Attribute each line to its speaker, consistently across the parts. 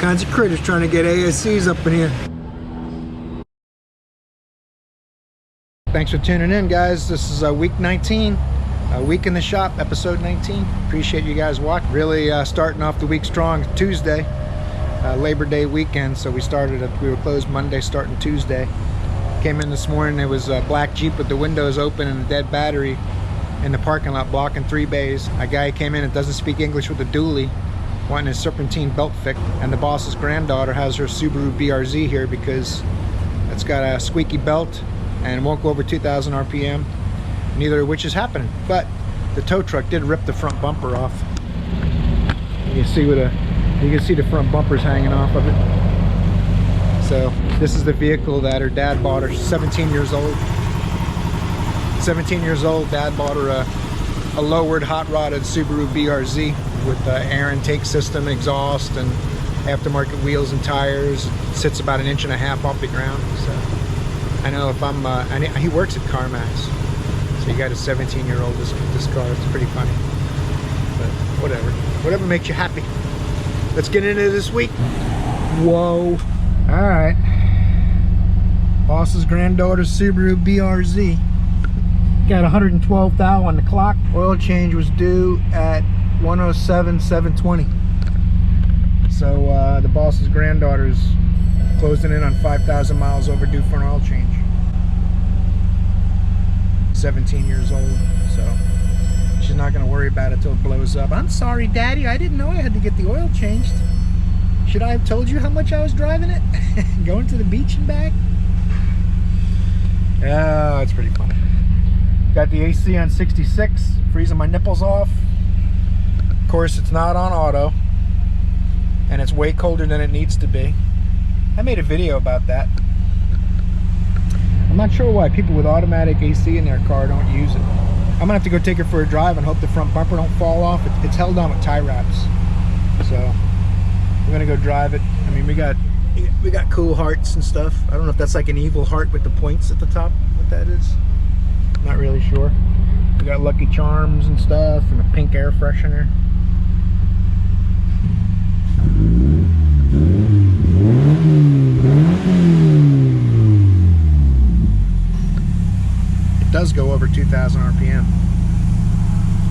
Speaker 1: kinds of critters trying to get ASCs up in here. Thanks for tuning in, guys. This is week 19, week in the shop, episode 19. Appreciate you guys watching. Really starting off the week strong. Tuesday, Labor Day weekend, so we were closed Monday, starting Tuesday. Came in this morning, it was a black Jeep with the windows open and a dead battery in the parking lot blocking 3 bays. A guy came in that doesn't speak English with a dually, wanting his serpentine belt fixed, and the boss's granddaughter has her Subaru BRZ here because it's got a squeaky belt and won't go over 2,000 RPM, neither of which is happening. But the tow truck did rip the front bumper off. You can see the front bumpers hanging off of it. So this is the vehicle that her dad bought her. She's 17 years old. 17 years old, dad bought her a lowered hot rodded Subaru BRZ with air intake system, exhaust, and aftermarket wheels and tires. It sits about 1.5 inches off the ground. So I know if he works at CarMax, so you got a 17-year-old this car. It's pretty funny, but whatever makes you happy. Let's get into this week. Whoa! All right, boss's granddaughter's Subaru BRZ. Got 112,000 on the clock. Oil change was due at 107,720. So the boss's granddaughter's closing in on 5,000 miles overdue for an oil change. 17 years old, so she's not going to worry about it till it blows up. I'm sorry, Daddy, I didn't know I had to get the oil changed. Should I have told you how much I was driving it? Going to the beach and back? Oh, it's pretty funny. Got the AC on 66, freezing my nipples off. Of course, it's not on auto, and it's way colder than it needs to be. I made a video about that. I'm not sure why people with automatic AC in their car don't use it. I'm gonna have to go take it for a drive and hope the front bumper don't fall off. It's held on with tie wraps, so we're gonna go drive it. I mean, we got cool hearts and stuff. I don't know if that's like an evil heart with the points at the top, what that is. Not really sure. We got Lucky Charms and stuff, and a pink air freshener. It does go over 2,000 RPM.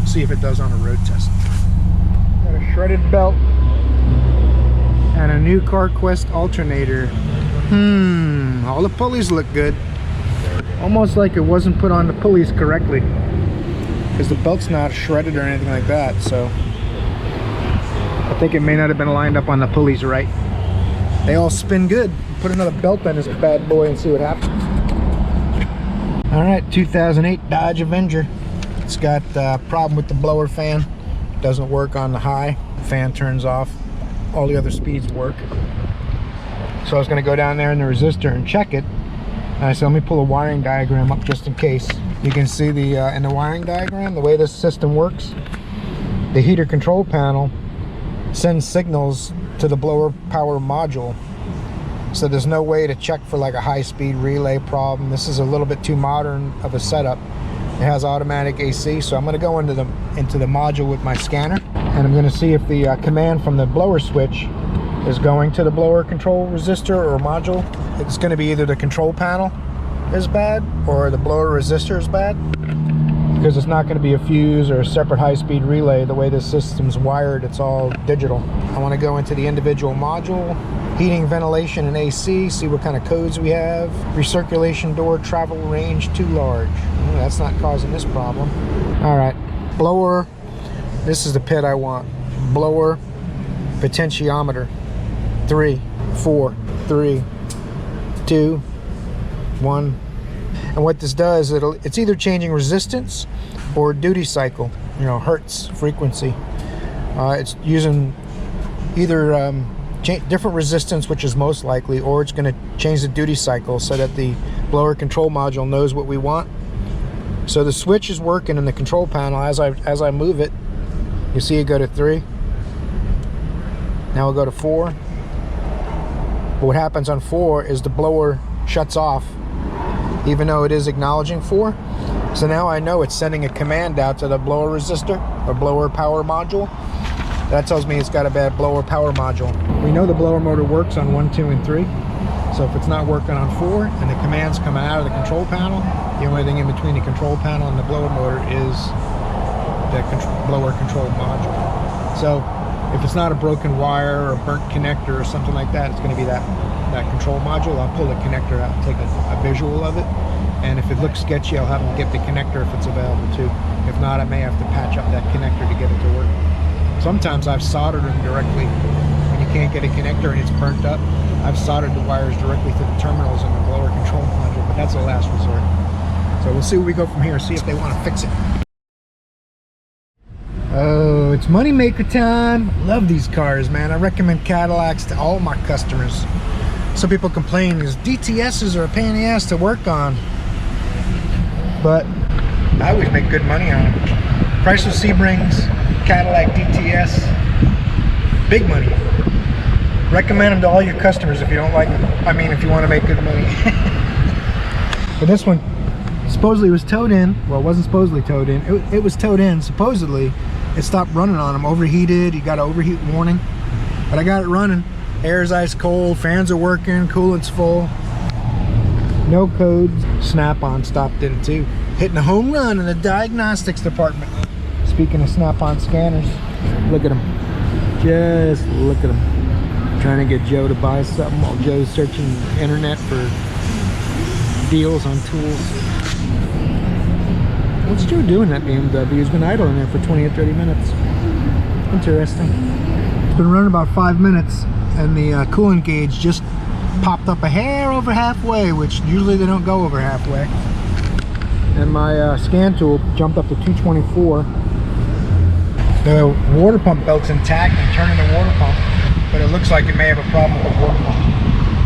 Speaker 1: See if it does on a road test. Got a shredded belt and a new CarQuest alternator. All the pulleys look good. Almost like it wasn't put on the pulleys correctly, because the belt's not shredded or anything like that, so I think it may not have been lined up on the pulleys right. They all spin good. Put another belt on this bad boy and see what happens. Alright, 2008 Dodge Avenger. It's got a problem with the blower fan. It doesn't work on the high. The fan turns off. All the other speeds work. So I was going to go down there in the resistor and check it. So let me pull a wiring diagram up just in case. You can see in the wiring diagram, the way this system works. The heater control panel sends signals to the blower power module. So there's no way to check for like a high-speed relay problem. This is a little bit too modern of a setup. It has automatic AC, so I'm going to go into the module with my scanner, and I'm going to see if the command from the blower switch is going to the blower control resistor or module. It's going to be either the control panel is bad or the blower resistor is bad, because it's not going to be a fuse or a separate high-speed relay. The way this system's wired, it's all digital. I want to go into the individual module, heating, ventilation, and AC, see what kind of codes we have. Recirculation door, travel range too large. Oh, that's not causing this problem. All right, blower, this is the pit I want. Blower potentiometer. 3, 4, 3, 2, 1. And what this does, it's either changing resistance or duty cycle, hertz frequency. It's using either different resistance, which is most likely, or it's going to change the duty cycle so that the blower control module knows what we want. So the switch is working in the control panel. As I move it, you see it go to 3. Now we'll go to 4. But what happens on 4 is the blower shuts off, even though it is acknowledging 4. So now I know it's sending a command out to the blower resistor or blower power module That tells me it's got a bad blower power module. We know the blower motor works on 1, 2, and 3. So if it's not working on 4 and the commands coming out of the control panel, the only thing in between the control panel and the blower motor is the blower control module. So if it's not a broken wire or a burnt connector or something like that, it's going to be that control module. I'll pull the connector out and take a visual of it. And if it looks sketchy, I'll have them get the connector if it's available too. If not, I may have to patch up that connector to get it to work. Sometimes I've soldered them directly when you can't get a connector and it's burnt up. I've soldered the wires directly to the terminals in the blower control module, but that's a last resort. So we'll see where we go from here, see if they want to fix it. Oh, it's moneymaker time. Love these cars, man. I recommend Cadillacs to all my customers. Some people complain these DTSs are a pain in the ass to work on, but I always make good money on them. Chrysler Sebrings, Cadillac DTS, big money. Recommend them to all your customers if you don't like them. I mean, if you want to make good money. But this one supposedly was towed in. Well, it wasn't supposedly towed in. It was towed in. Supposedly, it stopped running on them. Overheated. You got an overheat warning. But I got it running. Air's ice cold. Fans are working. Coolant's full. No codes. Snap-on stopped in too. Hitting a home run in the diagnostics department. Speaking of Snap-on scanners, look at them. Just look at them. Trying to get Joe to buy something while Joe's searching the internet for deals on tools. What's Joe doing that BMW? He's been idle in there for 20 or 30 minutes. Interesting. It's been running about 5 minutes and the coolant gauge just popped up a hair over halfway, which usually they don't go over halfway. And my scan tool jumped up to 224. The water pump belt's intact and turning the water pump, but it looks like it may have a problem with the water pump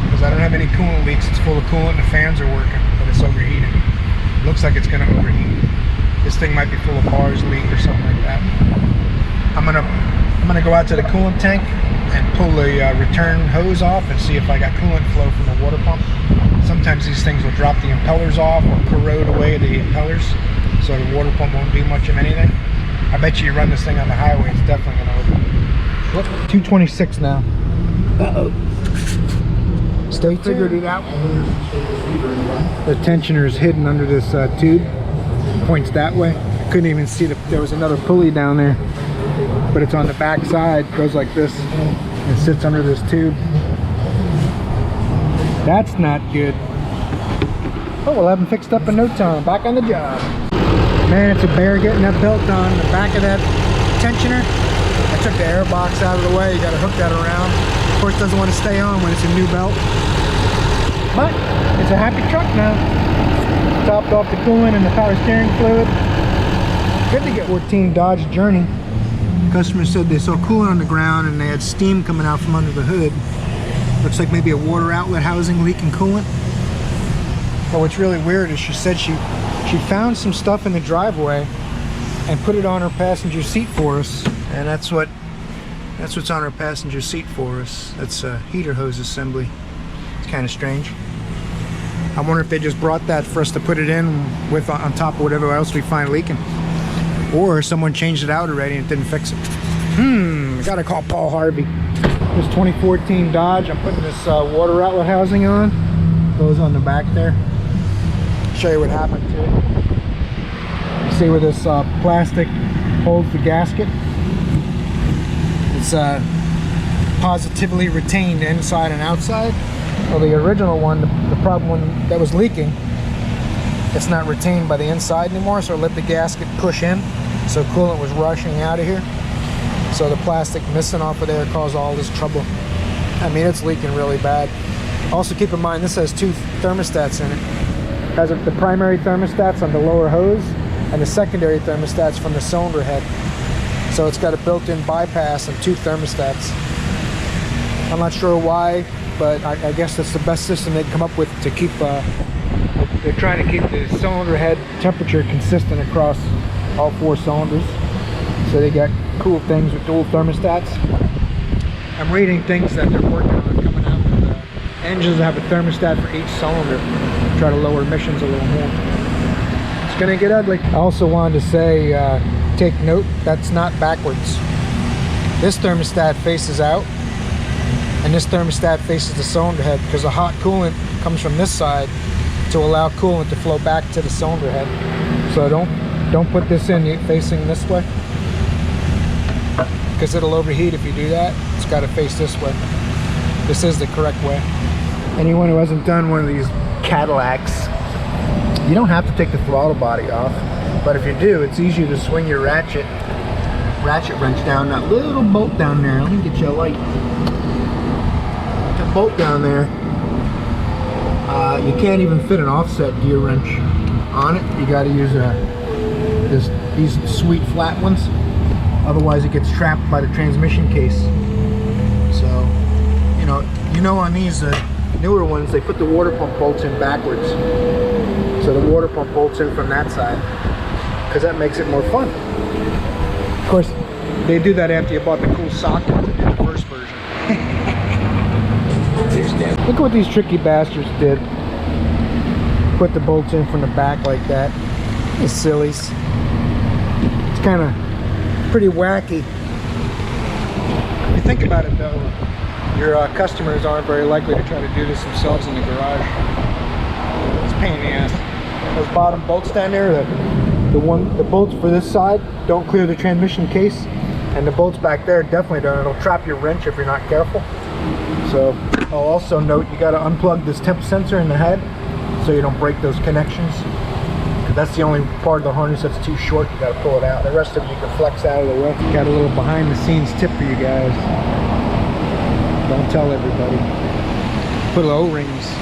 Speaker 1: because I don't have any coolant leaks. It's full of coolant and the fans are working, but it's overheating. It looks like it's going to overheat. This thing might be full of bars leak or something like that. I'm gonna go out to the coolant tank and pull the return hose off and see if I got coolant flow from the water pump. Sometimes these things will drop the impellers off or corrode away the impellers, so the water pump won't do much of anything. I bet you run this thing on the highway, it's definitely going to open. Look, 226 now. Uh-oh. Stay tuned. Figured it out. The tensioner is hidden under this tube. Points that way. I couldn't even see there was another pulley down there, but it's on the back side. Goes like this and sits under this tube. That's not good. Oh, we'll have them fixed up in no time. Back on the job. Man, it's a bear getting that belt on the back of that tensioner. I took the air box out of the way. You got to hook that around. Of course, it doesn't want to stay on when it's a new belt. But it's a happy truck now. Topped off the coolant and the power steering fluid. Good to get 14 Dodge Journey. Customers said they saw coolant on the ground and they had steam coming out from under the hood. Looks like maybe a water outlet housing leaking coolant. But what's really weird is she said she found some stuff in the driveway and put it on her passenger seat for us. And that's what's on her passenger seat for us. That's a heater hose assembly. It's kind of strange. I wonder if they just brought that for us to put it in with on top of whatever else we find leaking. Or someone changed it out already and didn't fix it. I gotta call Paul Harvey. This 2014 Dodge, I'm putting this water outlet housing on. Goes on the back there. Show you what happened to it. You see where this plastic holds the gasket? It's positively retained inside and outside. Well, the original one, the problem one that was leaking, it's not retained by the inside anymore, so it let the gasket push in, so coolant was rushing out of here. So the plastic missing off of there caused all this trouble. I mean, it's leaking really bad. Also keep in mind, this has two thermostats in it. It has the primary thermostats on the lower hose and the secondary thermostats from the cylinder head. So it's got a built-in bypass and two thermostats. I'm not sure why, but I guess that's the best system they'd come up with to keep, they're trying to keep the cylinder head temperature consistent across all four cylinders. So they got cool things with dual thermostats. I'm reading things that they're working on coming out with engines that have a thermostat for each cylinder to try to lower emissions a little more. It's gonna get ugly. I also wanted to say, take note, that's not backwards. This thermostat faces out, and this thermostat faces the cylinder head because the hot coolant comes from this side to allow coolant to flow back to the cylinder head. So don't put this in facing this way, because it'll overheat if you do that. It's got to face this way. This is the correct way. Anyone who hasn't done one of these Cadillacs, you don't have to take the throttle body off, but if you do, it's easier to swing your ratchet wrench down that little bolt down there. Let me get you a light. That bolt down there, you can't even fit an offset gear wrench on it. You got to use these sweet flat ones. Otherwise, it gets trapped by the transmission case. So, you know, on these newer ones, they put the water pump bolts in backwards. So the water pump bolts in from that side, because that makes it more fun. Of course, they do that after you bought the cool socket in the first version. Look at what these tricky bastards did. Put the bolts in from the back like that. These sillies. It's kind of pretty wacky. If you think about it though, your customers aren't very likely to try to do this themselves in the garage. It's a pain in the ass. Those bottom bolts down there, the bolts for this side don't clear the transmission case, and the bolts back there definitely don't. It'll trap your wrench if you're not careful. So I'll also note you got to unplug this temp sensor in the head so you don't break those connections. That's the only part of the harness that's too short. You got to pull it out. The rest of it you can flex out of the way. Got a little behind the scenes tip for you guys. Don't tell everybody. Put O-rings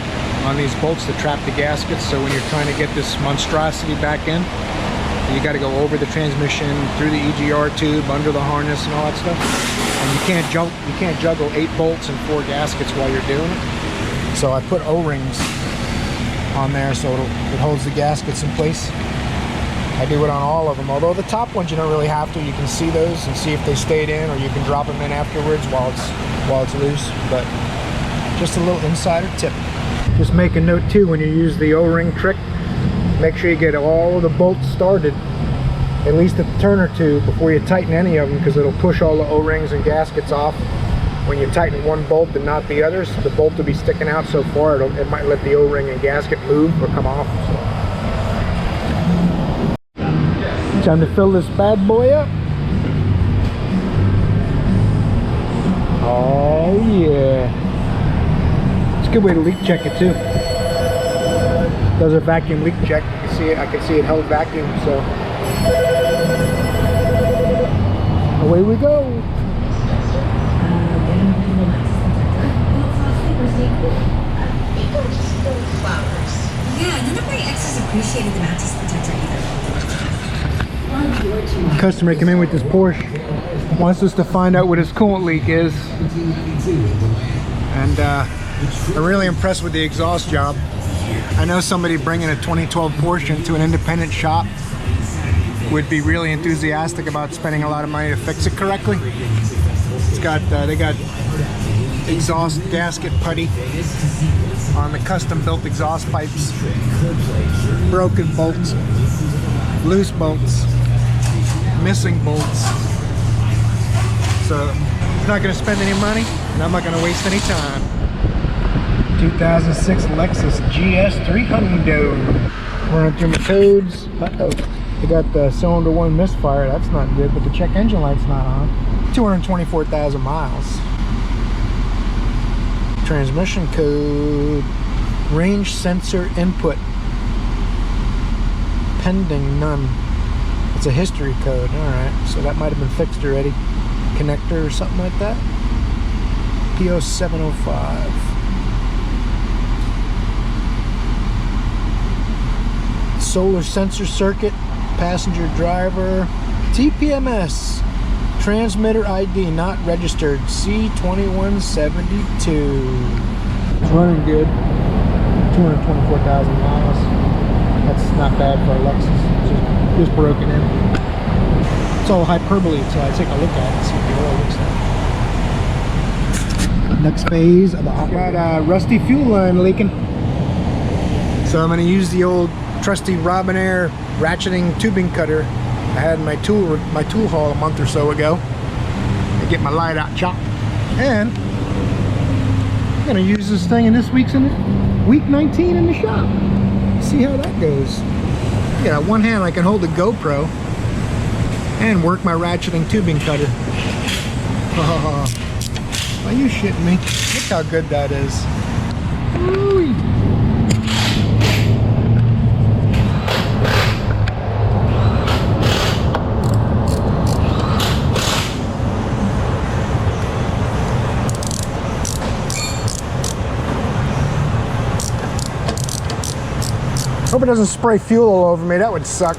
Speaker 1: on these bolts to trap the gaskets, so when you're trying to get this monstrosity back in, you got to go over the transmission, through the EGR tube, under the harness and all that stuff. And you can't juggle 8 bolts and 4 gaskets while you're doing it. So I put O-rings on there so it holds the gaskets in place. I do it on all of them, although the top ones you don't really have to. You can see those and see if they stayed in, or you can drop them in afterwards while it's loose. But just a little insider tip. Just make a note too, when you use the O-ring trick, make sure you get all of the bolts started at least a turn or two before you tighten any of them, because it'll push all the O-rings and gaskets off. When you tighten one bolt and not the others, the bolt will be sticking out so far it might let the O-ring and gasket move or come off. So. Time to fill this bad boy up. Oh yeah. It's a good way to leak check it too. Does a vacuum leak check. You can see it. I can see it held vacuum. So away we go.
Speaker 2: Yeah, none of my exes appreciated the mattress protector either.
Speaker 1: Customer came in with this Porsche, wants us to find out what his coolant leak is, and I'm really impressed with the exhaust job. I know somebody bringing a 2012 Porsche into an independent shop would be really enthusiastic about spending a lot of money to fix it correctly. It's got they got exhaust gasket putty on the custom built exhaust pipes, broken bolts, loose bolts, missing bolts. So I'm not going to spend any money, and I'm not going to waste any time. 2006 Lexus GS 300. Running through my codes. Uh-oh. They got the cylinder 1 misfire. That's not good, but the check engine light's not on. 224,000 miles. Transmission code. Range sensor input. Pending none. It's a history code. Alright, so that might have been fixed already. Connector or something like that. PO 705. Solar sensor circuit, passenger driver, TPMS, transmitter ID not registered, C2172. It's running good. 224,000 miles. That's not bad for a Lexus. It's just broken in. It's all hyperbole until I take a look at it and see what it looks like. Next phase of the operator. Got a rusty fuel line leaking. So I'm going to use the old trusty Robinair ratcheting tubing cutter I had in my tool haul a month or so ago, to get my light out chopped. And I'm gonna use this thing in this week 19 in the shop. See how that goes. Yeah, one hand I can hold the GoPro and work my ratcheting tubing cutter. Are you shitting me? Look how good that is. Ooh. Hope it doesn't spray fuel all over me. That would suck.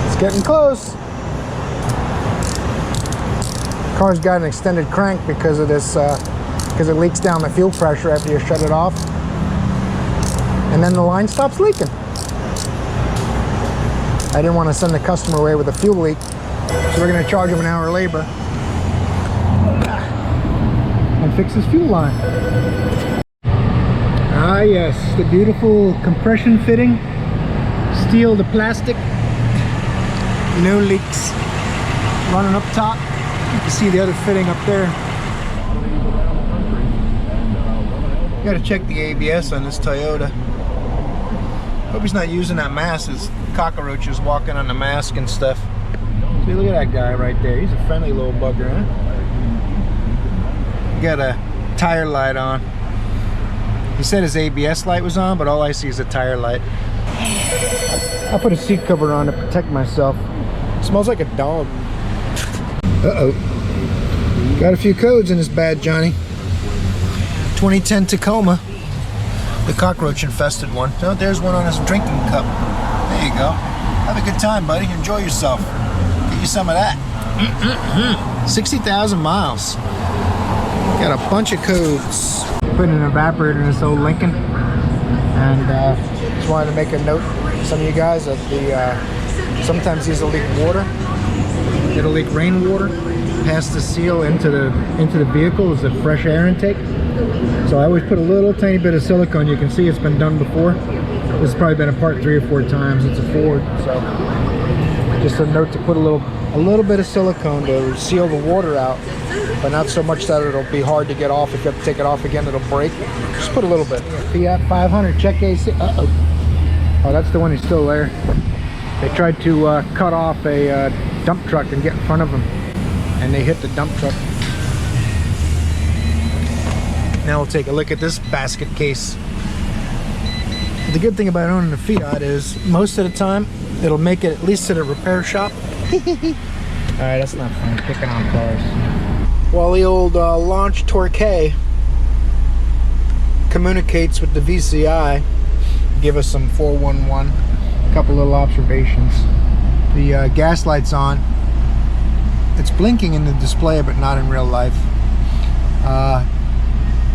Speaker 1: It's getting close. Car's got an extended crank because of this, because it leaks down the fuel pressure after you shut it off, and then the line stops leaking. I didn't want to send the customer away with a fuel leak, so we're going to charge him an hour labor and fix his fuel line. Ah yes, the beautiful compression fitting, steel to plastic, no leaks, running up top. You can see the other fitting up there. You gotta check the ABS on this Toyota. Hope he's not using that mask. There's cockroaches walking on the mask and stuff. See, look at that guy right there. He's a friendly little bugger, huh? Got a tire light on. He said his ABS light was on, but all I see is a tire light. I put a seat cover on to protect myself. It smells like a dog. Uh-oh. Got a few codes in this bad Johnny. 2010 Tacoma. The cockroach infested one. Oh, there's one on his drinking cup. There you go. Have a good time, buddy. Enjoy yourself. Get you some of that. 60,000 miles. Got a bunch of codes. Putting an evaporator in this old Lincoln, and just wanted to make a note to some of you guys that sometimes these will leak water. It'll leak rainwater past the seal into the vehicle as a fresh air intake. So I always put a little tiny bit of silicone. You can see it's been done before. This has probably been apart 3 or 4 times. It's a Ford, so just a note to put a little bit of silicone to seal the water out, but not so much that it'll be hard to get off. If you have to take it off again, it'll break. Just put a little bit. Fiat 500 check AC. Uh-oh. Oh, that's the one who's still there. They tried to cut off a dump truck and get in front of them, and they hit the dump truck. Now we'll take a look at this basket case. The good thing about owning a Fiat is most of the time it'll make it at least to the repair shop. Alright, that's not fun, picking on cars. While the old launch Torque communicates with the VCI, give us some 411, a couple little observations. The gas light's on. It's blinking in the display, but not in real life.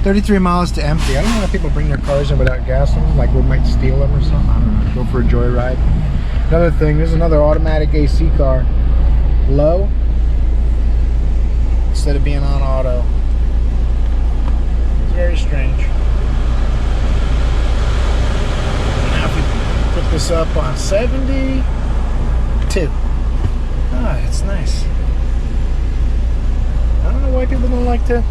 Speaker 1: 33 miles to empty. I don't know how people bring their cars in without gas in them, like we might steal them or something. I don't know, go for a joyride. Another thing, there's another automatic AC car. Low instead of being on auto. It's very strange. Now if we put this up on 72. Ah, it's nice. I don't know why people don't like to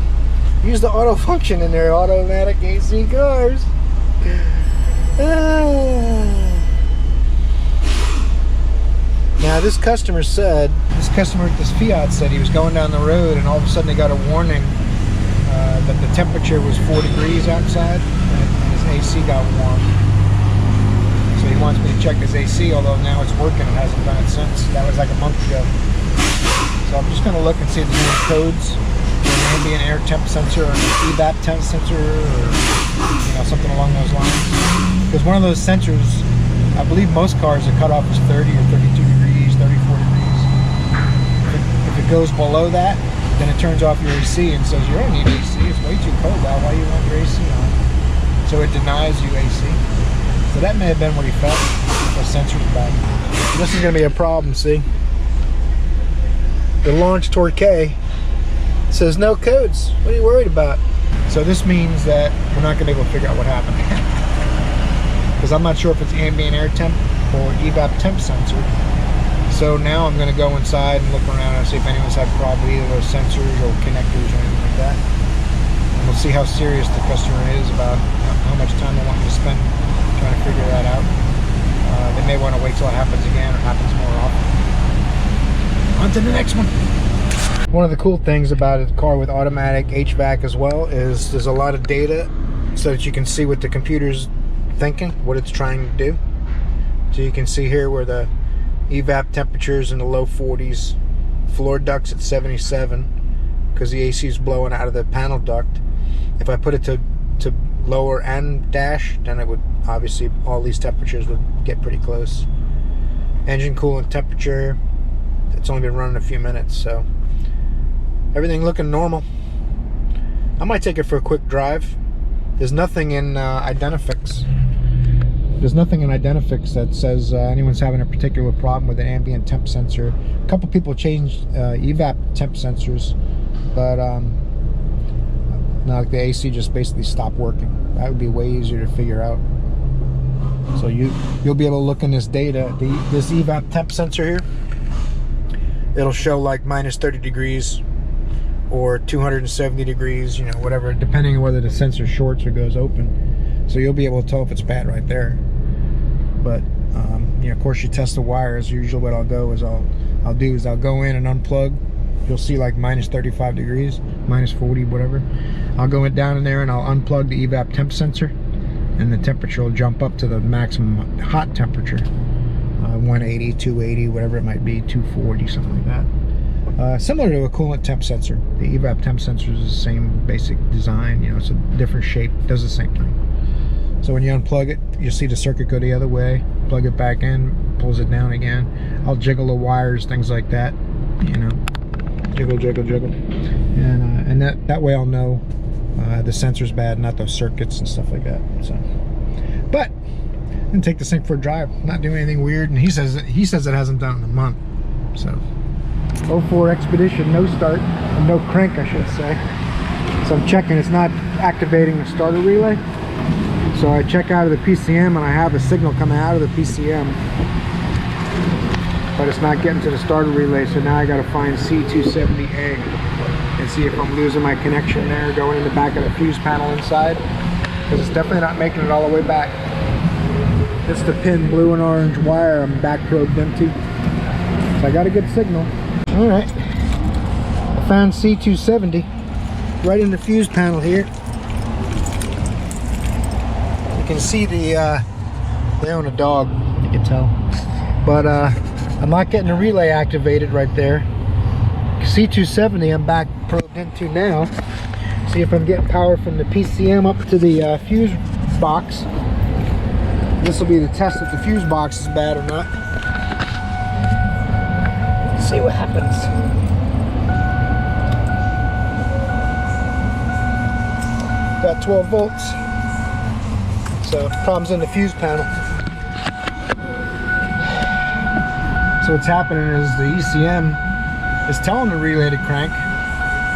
Speaker 1: use the auto function in their automatic AC cars. Now this customer at this Fiat said he was going down the road and all of a sudden they got a warning that the temperature was 4 degrees outside and his AC got warm. So he wants me to check his AC, although now it's working. It hasn't done it since. That was like a month ago. So I'm just going to look and see if there's any codes. There may be an air temp sensor or an evap temp sensor or something along those lines. Because one of those sensors, I believe most cars are cut off as 30 or 32 degrees, 34 degrees. If it goes below that, then it turns off your AC and says, you don't need AC, it's way too cold out, why do you want your AC on? So it denies you AC. So that may have been what he felt, the sensor's bad. This is going to be a problem, see? The launch Torque says no codes. What are you worried about? So this means that we're not going to be able to figure out what happened. because I'm not sure if it's ambient air temp or evap temp sensor. So now I'm going to go inside and look around and see if anyone's had a problem with either those sensors or connectors or anything like that. And we'll see how serious the customer is about how much time they want me to spend trying to figure that out. They may want to wait till it happens again or happens more often. On to the next one. One of the cool things about a car with automatic HVAC as well is there's a lot of data so that you can see what the computer's thinking, what it's trying to do. So you can see here where the evap temperatures in the low 40s, floor ducts at 77 because the AC is blowing out of the panel duct. If I put it to lower and dash, then it would obviously all these temperatures would get pretty close. Engine coolant temperature, it's only been running a few minutes, so everything looking normal. I might take it for a quick drive. There's nothing in Identifix. There's nothing in Identifix that says anyone's having a particular problem with an ambient temp sensor. A couple people changed evap temp sensors, but the AC just basically stopped working. That would be way easier to figure out. So you'll be able to look in this data. This evap temp sensor here, it'll show like minus 30 degrees or 270 degrees, you know, whatever, depending on whether the sensor shorts or goes open. So you'll be able to tell if it's bad right there. But you know, of course, you test the wires. Usually what I'll do is I'll go in and unplug. You'll see like minus 35 degrees, minus 40, whatever. I'll go down in there and I'll unplug the evap temp sensor, and the temperature will jump up to the maximum hot temperature, 180, 280, whatever it might be, 240, something like that. Similar to a coolant temp sensor. The evap temp sensor is the same basic design, you know, it's a different shape, does the same thing. So when you unplug it, you'll see the circuit go the other way, plug it back in, pulls it down again. I'll jiggle the wires, things like that, you know, jiggle, jiggle, jiggle. And that way I'll know the sensor's bad, not those circuits and stuff like that. So, but I'm gonna take this thing for a drive, not doing anything weird, and he says it hasn't done it in a month. So 04 Expedition, no start, and no crank, I should say. So I'm checking, it's not activating the starter relay. So I check out of the PCM and I have a signal coming out of the PCM, but it's not getting to the starter relay. So now I got to find C270A and see if I'm losing my connection there, going in the back of the fuse panel inside, because it's definitely not making it all the way back. It's the pin blue and orange wire I'm back probed into. So I got a good signal. All right, I found C270 right in the fuse panel here. You can see they own a dog, you can tell. But I'm not getting the relay activated right there. C270 I'm back probed into now. See if I'm getting power from the PCM up to the fuse box. This will be the test if the fuse box is bad or not. Let's see what happens. Got 12 volts. So problems in the fuse panel. So what's happening is the ECM is telling the relay to crank.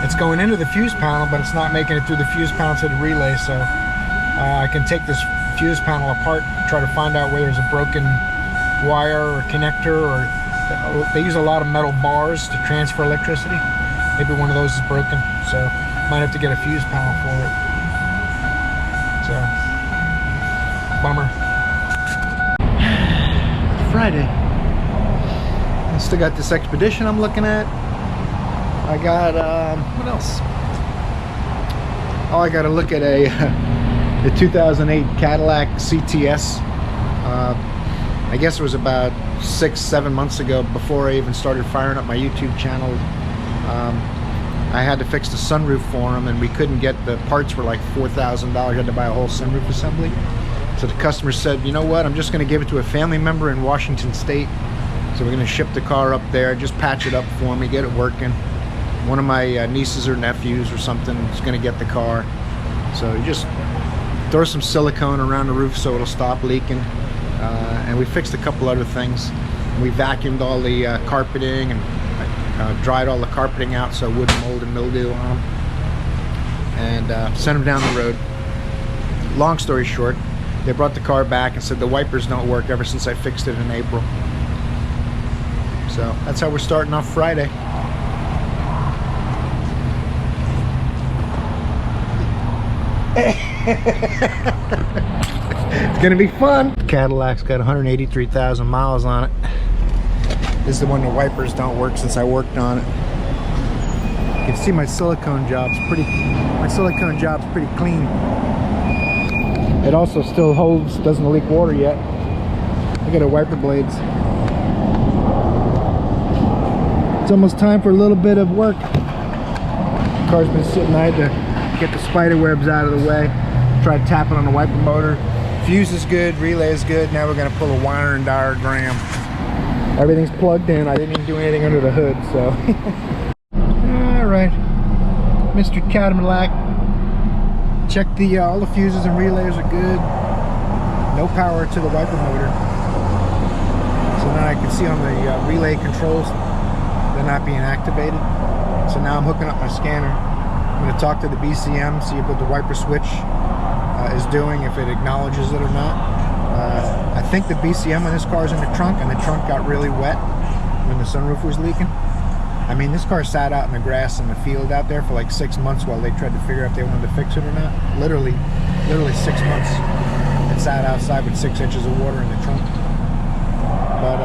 Speaker 1: It's going into the fuse panel, but it's not making it through the fuse panel to the relay. So I can take this fuse panel apart, try to find out where there's a broken wire or connector, or they use a lot of metal bars to transfer electricity. Maybe one of those is broken, so might have to get a fuse panel for it. So, bummer. Friday. I still got this Expedition I'm looking at. I got, what else? Oh, I got to look at the 2008 Cadillac CTS. I guess it was about 6-7 months ago, before I even started firing up my YouTube channel. I had to fix the sunroof for him, and we couldn't get the parts for like $4,000. I had to buy a whole sunroof assembly. So the customer said, you know what, I'm just going to give it to a family member in Washington State. So we're going to ship the car up there, just patch it up for me, get it working. One of my nieces or nephews or something is going to get the car. So you just throw some silicone around the roof so it'll stop leaking. And we fixed a couple other things. We vacuumed all the carpeting and dried all the carpeting out so it wouldn't mold and mildew on them. And sent them down the road. Long story short, They brought the car back and said the wipers don't work ever since I fixed it in April. So that's how we're starting off Friday. It's gonna be fun. The Cadillac's got 183,000 miles on it. This is the one the wipers don't work since I worked on it. You can see my silicone job's pretty clean. It also still holds, doesn't leak water yet. Look at the wiper blades. It's almost time for a little bit of work. The car's been sitting. I had to get the spider webs out of the way. Tried tapping on the wiper motor. Fuse is good, relay is good. Now we're gonna pull a wiring diagram. Everything's plugged in. I didn't even do anything under the hood, so. All right, Mr. Cadillac. Check all the fuses and relays are good. No power to the wiper motor. So now I can see on the relay controls they're not being activated. So now I'm hooking up my scanner. I'm going to talk to the BCM, see what the wiper switch is doing, if it acknowledges it or not. I think the BCM on this car is in the trunk, and the trunk got really wet when the sunroof was leaking. I mean, this car sat out in the grass in the field out there for like 6 months while they tried to figure out if they wanted to fix it or not. Literally 6 months. It sat outside with 6 inches of water in the trunk. But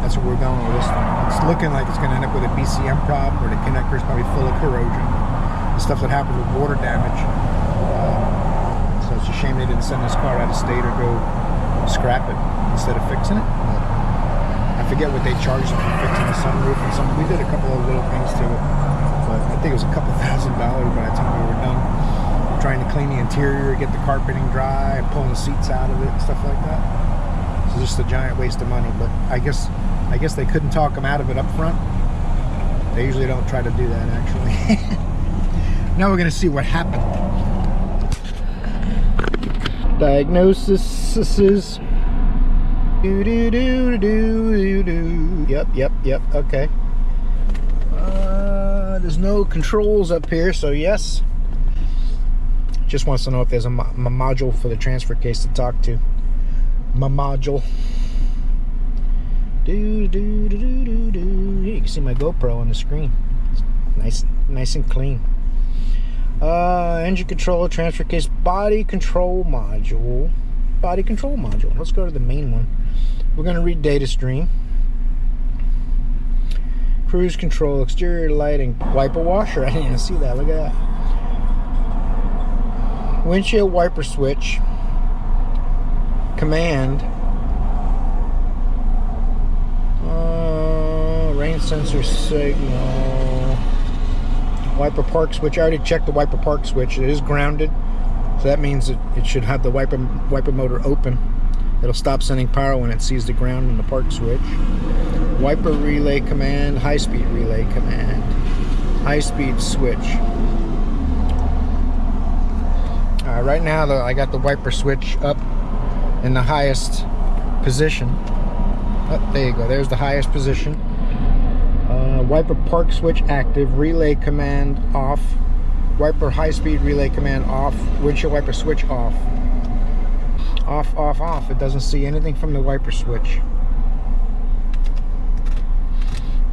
Speaker 1: that's where we're going with this one. It's looking like it's going to end up with a BCM problem, or the connector's probably full of corrosion. The stuff that happens with water damage. So it's a shame they didn't send this car out of state or go scrap it instead of fixing it. I forget what they charged them for fixing the sunroof and something. We did a couple of little things to it, but I think it was a couple $1,000 by the time we were done. Trying to clean the interior, get the carpeting dry, pulling the seats out of it, and stuff like that. It's just a giant waste of money. But I guess they couldn't talk them out of it up front. They usually don't try to do that, actually. Now we're gonna see what happened. Diagnostics. Yep, okay. There's no controls up here, so yes. Just wants to know if there's a module for the transfer case to talk to. Module. You can see my GoPro on the screen. It's nice and clean. Engine control, transfer case, body control module. Body control module. Let's go to the main one. We're going to read data stream. Cruise control, exterior lighting, wiper washer. I didn't even see that. Look at that. Windshield wiper switch. Command. Rain sensor signal. Wiper park switch. I already checked the wiper park switch. It is grounded. So that means it should have the wiper motor open. It'll stop sending power when it sees the ground in the park switch. Wiper relay command, high-speed relay command, high-speed switch. Right now, I got the wiper switch up in the highest position. Oh, there you go. There's the highest position. Wiper park switch active, relay command off. Wiper high-speed relay command off. Windshield wiper switch off. Off. It doesn't see anything from the wiper switch.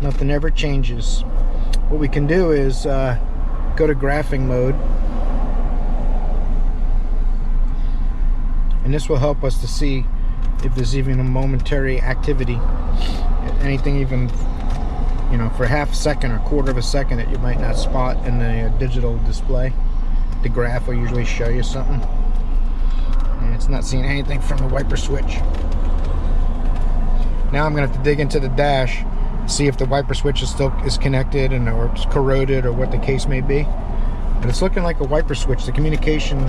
Speaker 1: Nothing ever changes. What we can do is go to graphing mode. And this will help us to see if there's even a momentary activity. Anything even, you know, for half a second or quarter of a second that you might not spot in the digital display. The graph will usually show you something. And it's not seeing anything from the wiper switch. Now I'm going to have to dig into the dash, see if the wiper switch is connected and or it's corroded or what the case may be. But it's looking like a wiper switch. The communication,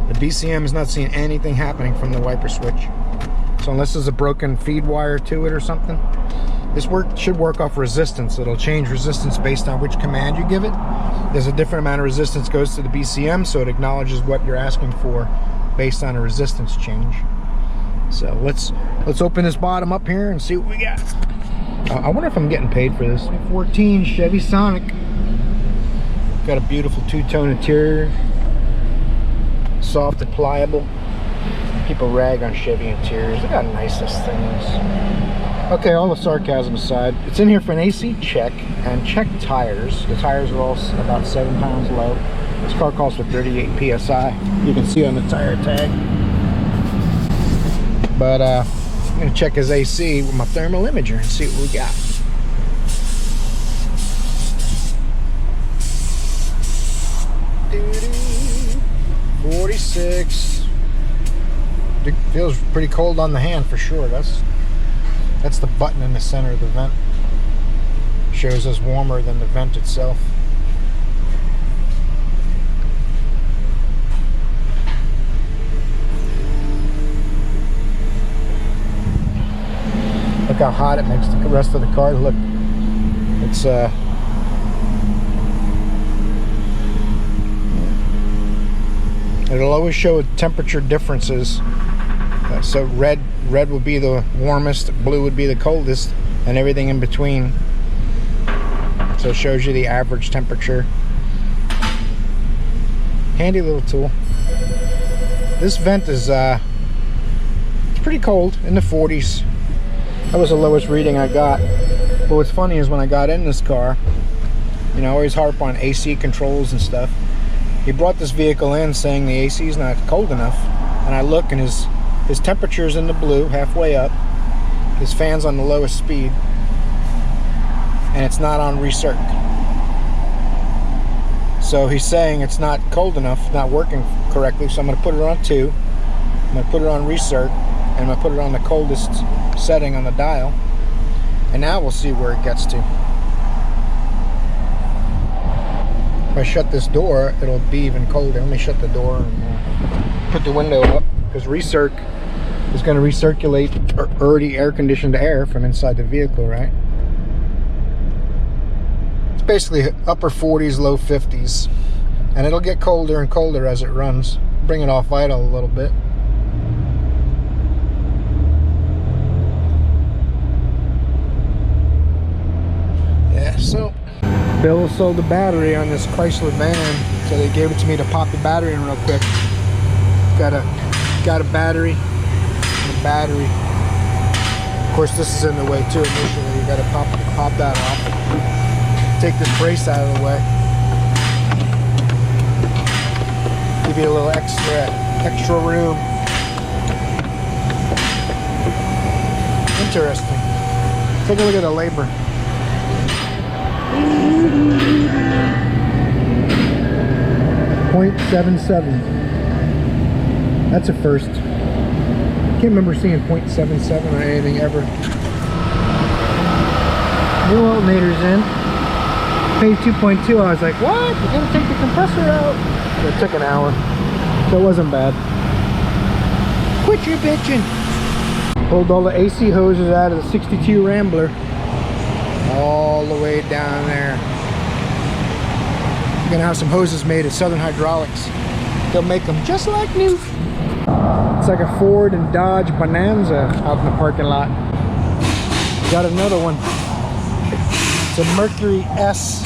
Speaker 1: the BCM is not seeing anything happening from the wiper switch. So unless there's a broken feed wire to it or something, this should work off resistance. It'll change resistance based on which command you give it. There's a different amount of resistance goes to the BCM, so it acknowledges what you're asking for based on a resistance change. So let's open this bottom up here and see what we got. I wonder if I'm getting paid for this. 2014 Chevy Sonic. Got a beautiful two-tone interior. soft and pliable. People rag on Chevy interiors. Look how nice this thing is. Okay, all the sarcasm aside, it's in here for an AC check and check tires. The tires are all about 7 pounds low. This car calls for 38 psi. You can see on the tire tag. But I'm gonna check his AC with my thermal imager and see what we got. Doo-doo. 46. It feels pretty cold on the hand for sure. That's the button in the center of the vent. Shows us warmer than the vent itself. Look how hot it makes the rest of the car. Look, it's it'll always show temperature differences. So red would be the warmest, blue would be the coldest, and everything in between. So it shows you the average temperature. Handy little tool. This vent is it's pretty cold, in the 40s. That was the lowest reading I got. But what's funny is when I got in this car, you know, I always harp on AC controls and stuff. He brought this vehicle in saying the AC is not cold enough, and I look and his temperature's in the blue, halfway up. His fan's on the lowest speed, and it's not on recirc. So he's saying it's not cold enough, not working correctly. So I'm going to put it on 2. I'm going to put it on recirc, and I'm going to put it on the coldest setting on the dial, and now we'll see where it gets to. If I shut this door, it'll be even colder. Let me shut the door and put the window up, because recirc is going to recirculate already air-conditioned air from inside the vehicle, right? It's basically upper 40s, low 50s, and it'll get colder and colder as it runs. Bring it off idle a little bit. Yeah, so Bill sold the battery on this Chrysler van, so they gave it to me to pop the battery in real quick. Got a battery and a battery. Of course, this is in the way too initially. You got to pop that off. Take this brace out of the way. Give you a little extra room. Interesting. Take a look at the labor. .77. That's a first. Can't remember seeing .77 or anything ever. New alternator's in. Paid 2.2. I was like, what? You're gonna take the compressor out? So it took an hour. So it wasn't bad. Quit your bitching. Pulled all the AC hoses out of the 62 Rambler. All the way down there. I'm gonna have some hoses made at Southern Hydraulics. They'll make them just like new. It's like a Ford and Dodge Bonanza out in the parking lot. Got another one. It's a Mercury S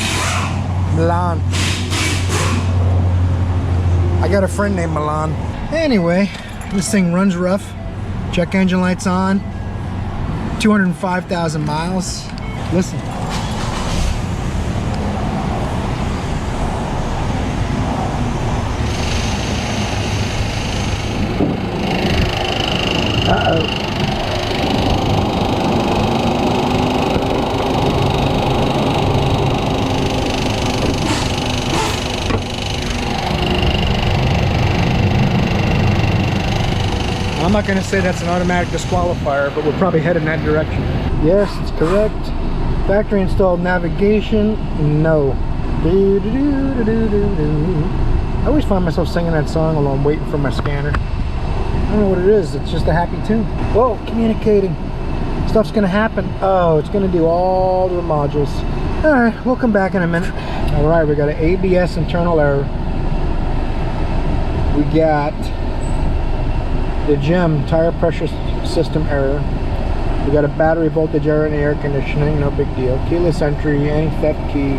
Speaker 1: Milan. I got a friend named Milan. Anyway, this thing runs rough. Check engine lights on. 205,000 miles. Listen. Uh-oh. I'm not going to say that's an automatic disqualifier, but we're probably headed in that direction. Yes, it's correct. Factory installed navigation, no. I always find myself singing that song while I'm waiting for my scanner. I don't know what it is, it's just a happy tune. Whoa, communicating. Stuff's gonna happen. Oh, it's gonna do all the modules. All right, we'll come back in a minute. All right, we got an ABS internal error. We got the GEM tire pressure system error. We got a battery voltage error in the air conditioning, no big deal. Keyless entry, anti-theft key,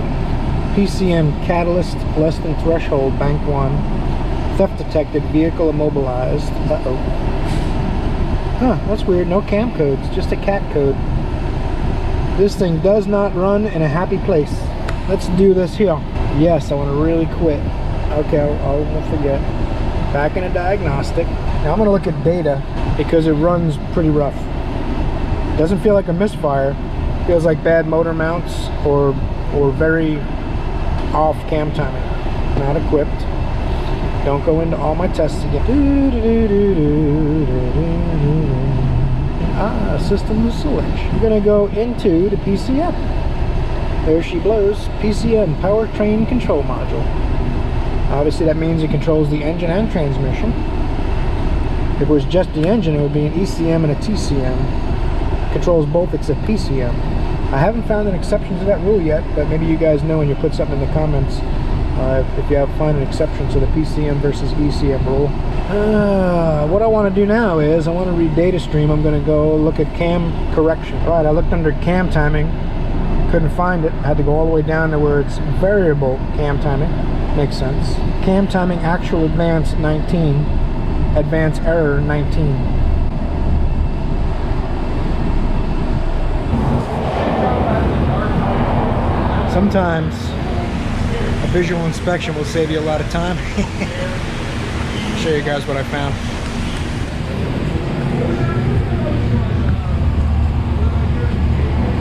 Speaker 1: PCM catalyst less than threshold, bank 1. Theft detected, vehicle immobilized. Uh-oh. Huh, that's weird. No cam codes, just a cat code. This thing does not run in a happy place. Let's do this here. Yes, I want to really quit. Okay, I won't forget. Back in a diagnostic. Now I'm going to look at data because it runs pretty rough. Doesn't feel like a misfire. Feels like bad motor mounts or very off cam timing. Not equipped. Don't go into all my tests again. System selection. We're gonna go into the PCM. There she blows. PCM, powertrain control module. Obviously that means it controls the engine and transmission. If it was just the engine, it would be an ECM and a TCM. Controls both except PCM. I haven't found an exception to that rule yet, but maybe you guys know and you put something in the comments if you have find an exception to the PCM versus ECM rule. What I want to do now is I want to read data stream. I'm going to go look at cam correction. Right, I looked under cam timing, couldn't find it. I had to go all the way down to where it's variable cam timing. Makes sense. Cam timing actual advance 19, advance error 19. Sometimes a visual inspection will save you a lot of time. I'll show you guys what I found.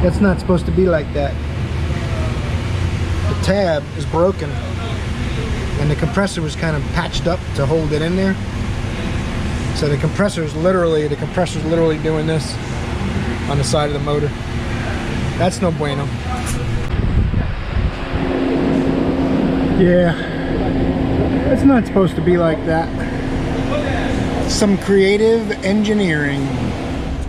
Speaker 1: It's not supposed to be like that. The tab is broken and the compressor was kind of patched up to hold it in there. So the compressor's literally doing this on the side of the motor. That's no bueno. Yeah, it's not supposed to be like that. Some creative engineering.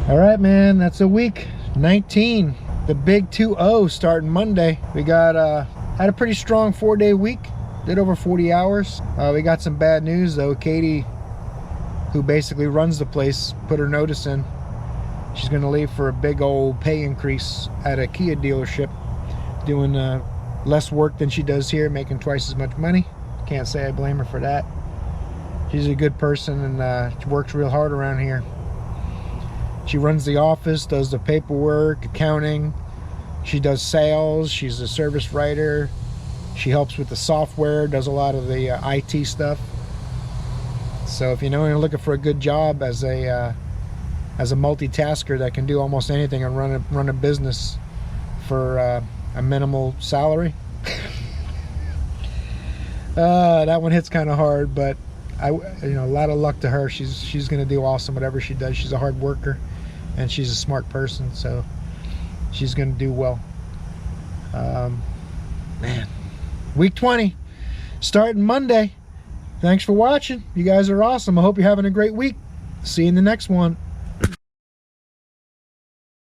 Speaker 1: All right, man, that's a week 19. The big 2-0 starting Monday. We got had a pretty strong 4-day week. Did over 40 hours. We got some bad news though. Katie, who basically runs the place, put her notice in. She's gonna leave for a big old pay increase at a Kia dealership, doing less work than she does here, making twice as much money. Can't say I blame her for that. She's a good person and she works real hard around here. She runs the office, does the paperwork, accounting. She does sales. She's a service writer. She helps with the software, does a lot of the IT stuff. So if you know you're looking for a good job as a multitasker that can do almost anything and run a business for a minimal salary, that one hits kind of hard, but a lot of luck to her. She's gonna do awesome whatever she does. She's a hard worker and she's a smart person, so she's gonna do well. Man, week 20 starting Monday. Thanks for watching. You guys are awesome. I hope you're having a great week. See you in the next one.